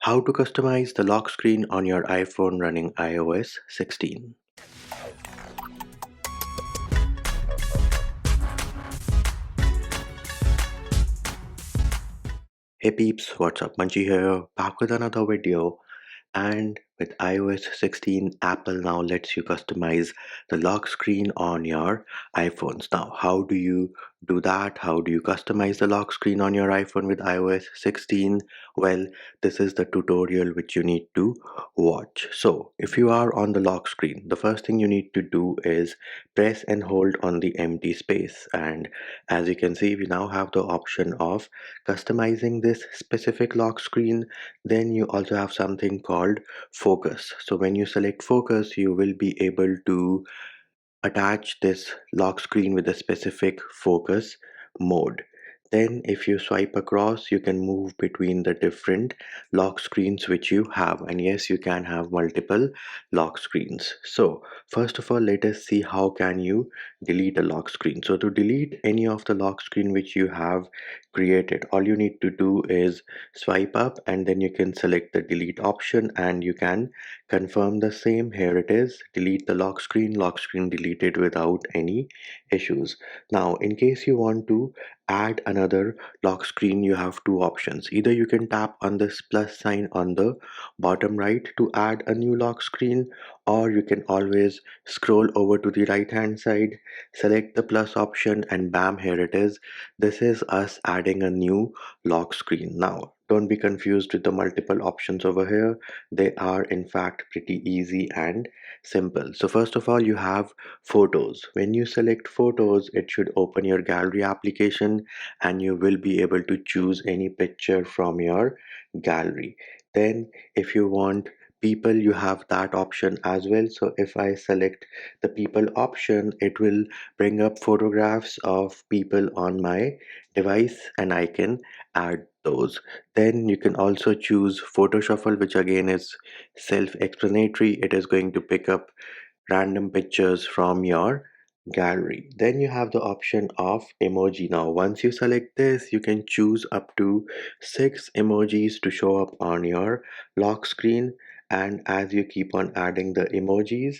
How to customize the lock screen on your iPhone running iOS 16. Hey peeps, what's up? Munchie here, back with another video. And with iOS 16, Apple now lets you customize the lock screen on your iPhones. Now, how do you do that? How do you customize the lock screen on your iPhone with iOS 16? Well, this is the tutorial which you need to watch. So, if you are on the lock screen, the first thing you need to do is press and hold on the empty space. And as you can see, we now have the option of customizing this specific lock screen. Then you also have something called focus. So when you select focus, you will be able to attach this lock screen with a specific focus mode. Then if you swipe across, you can move between the different lock screens which you have. And yes, you can have multiple lock screens. So first of all, let us see how can you delete a lock screen. So to delete any of the lock screen which you have created, all you need to do is swipe up and then you can select the delete option and you can confirm the same. Here it is, delete the lock screen deleted without any issues. Now in case you want to add another lock screen, you have two options. Either you can tap on this plus sign on the bottom right to add a new lock screen, or you can always scroll over to the right hand side, select the plus option, and bam, here it is. This is us adding a new lock screen. Now don't be confused with the multiple options over here. They are in fact pretty easy and simple. So first of all, you have photos. When you select photos, it should open your gallery application and you will be able to choose any picture from your gallery. Then if you want people, you have that option as well. So if I select the people option, it will bring up photographs of people on my device and I can add those. Then you can also choose photo shuffle, which again is self-explanatory. It is going to pick up random pictures from your gallery. Then you have the option of emoji. Now once you select this, you can choose up to 6 emojis to show up on your lock screen, and as you keep on adding the emojis,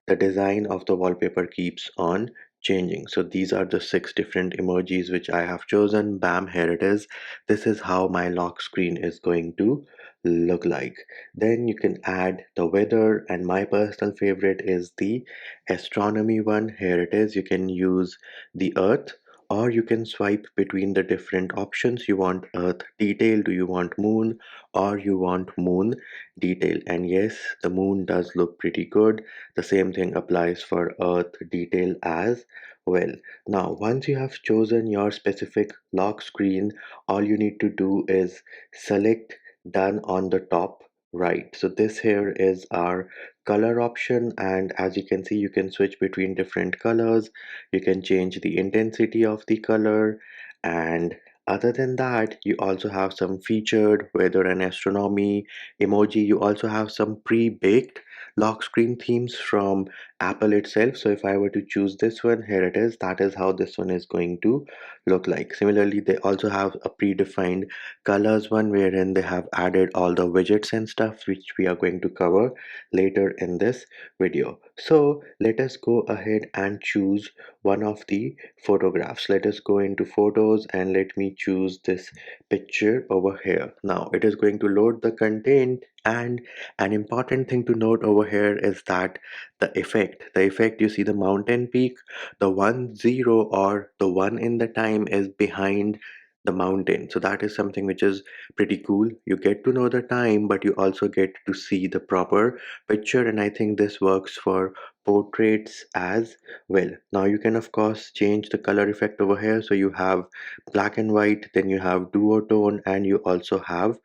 the design of the wallpaper keeps on changing. So these are the 6 different emojis which I have chosen. Bam, here it is. This is how my lock screen is going to look like. Then you can add the weather, and my personal favorite is the astronomy one. Here it is. You can use the earth, or you can swipe between the different options. You want earth detail, do you want moon, or you want moon detail. And yes, the moon does look pretty good. The same thing applies for earth detail as well. Now once you have chosen your specific lock screen, all you need to do is select done on the top right. So this here is our color option, and as you can see, you can switch between different colors. You can change the intensity of the color, and other than that, you also have some featured weather and astronomy emoji. You also have some pre-baked lock screen themes from Apple itself. So if I were to choose this one, here it is. That is how this one is going to look like. Similarly, they also have a predefined colors one wherein they have added all the widgets and stuff which we are going to cover later in this video. So let us go ahead and choose one of the photographs. Let us go into photos and let me choose this picture over here. Now it is going to load the content, and an important thing to note over here is that the effect, you see the mountain peak, the 1 0 or the 1 in the time is behind the mountain. So that is something which is pretty cool. You get to know the time, but you also get to see the proper picture, and I think this works for portraits as well. Now you can of course change the color effect over here. So you have black and white, then you have duotone, and you also have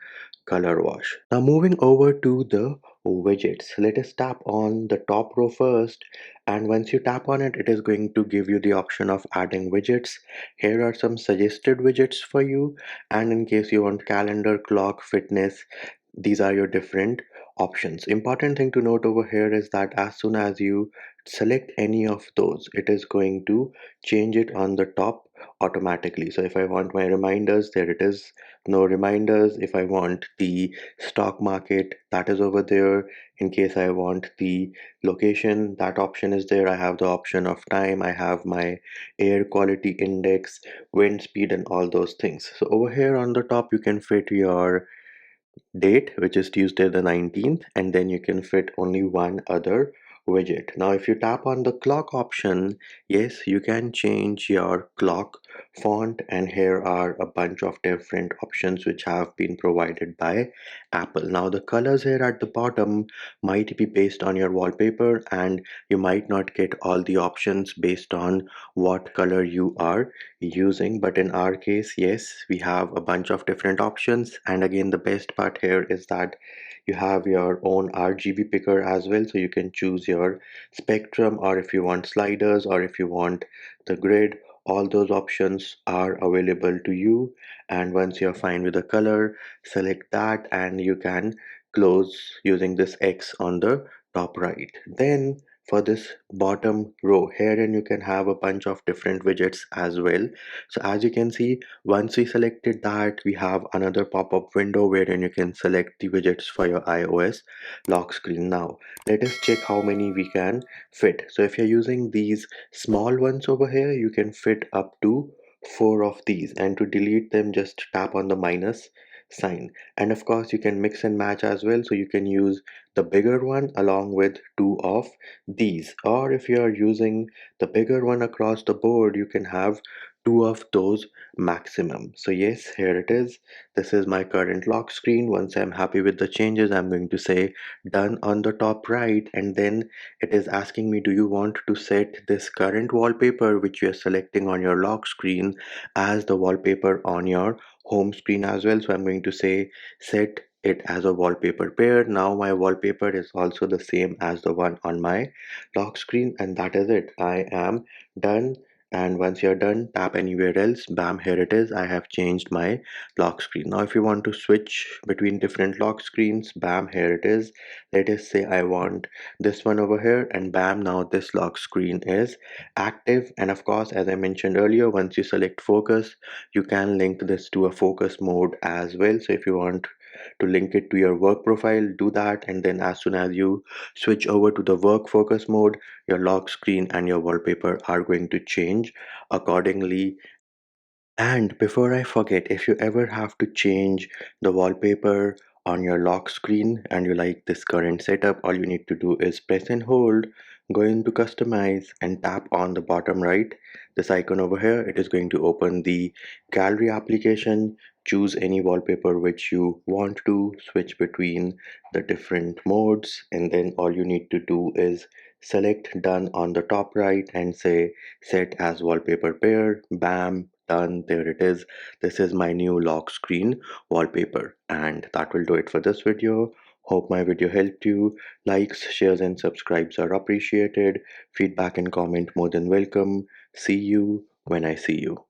color wash. Now moving over to the widgets, let us tap on the top row first, and once you tap on it, it is going to give you the option of adding widgets. Here are some suggested widgets for you, and in case you want calendar, clock, fitness, these are your different options. Important thing to note over here is that as soon as you select any of those, it is going to change it on the top automatically. So if I want my reminders, there it is, no reminders. If I want the stock market, that is over there. In case I want the location, that option is there. I have the option of time, I have my air quality index, wind speed, and all those things. So over here on the top you can fit your date, which is Tuesday the 19th, and then you can fit only one other widget. Now, if you tap on the clock option, yes, you can change your clock font, and here are a bunch of different options which have been provided by Apple. Now, the colors here at the bottom might be based on your wallpaper, and you might not get all the options based on what color you are using, but in our case, yes, we have a bunch of different options. And again, the best part here is that you have your own RGB picker as well, so you can choose your spectrum, or if you want sliders, or if you want the grid, all those options are available to you. And once you're fine with the color, select that and you can close using this X on the top right. Then for this bottom row herein you can have a bunch of different widgets as well. So as you can see, once we selected that, we have another pop-up window wherein you can select the widgets for your iOS lock screen. Now let us check how many we can fit. So if you're using these small ones over here, you can fit up to 4 of these, and to delete them just tap on the minus sign. And of course you can mix and match as well, so you can use the bigger one along with 2 of these, or if you are using the bigger one across the board, you can have 2 of those maximum. So yes, here it is. This is my current lock screen. Once I'm happy with the changes, I'm going to say done on the top right, and then it is asking me, do you want to set this current wallpaper which you're selecting on your lock screen as the wallpaper on your home screen as well? So I'm going to say set it as a wallpaper pair. Now my wallpaper is also the same as the one on my lock screen, and that is it. I am done. And once you're done, tap anywhere else. Bam, here it is. I have changed my lock screen. Now if you want to switch between different lock screens, bam, here it is. Let us say I want this one over here, and bam, now this lock screen is active. And of course, as I mentioned earlier, once you select focus, you can link this to a focus mode as well. So if you want to link it to your work profile, do that, and then as soon as you switch over to the work focus mode, your lock screen and your wallpaper are going to change accordingly. And before I forget, if you ever have to change the wallpaper on your lock screen and you like this current setup, all you need to do is press and hold, go into customize and tap on the bottom right, this icon over here. It is going to open the gallery application. Choose any wallpaper which you want to, switch between the different modes, and then all you need to do is select done on the top right and say set as wallpaper pair. Bam, done, there it is. This is my new lock screen wallpaper, and that will do it for this video. Hope my video helped you. Likes, shares and subscribes are appreciated. Feedback and comment more than welcome. See you when I see you.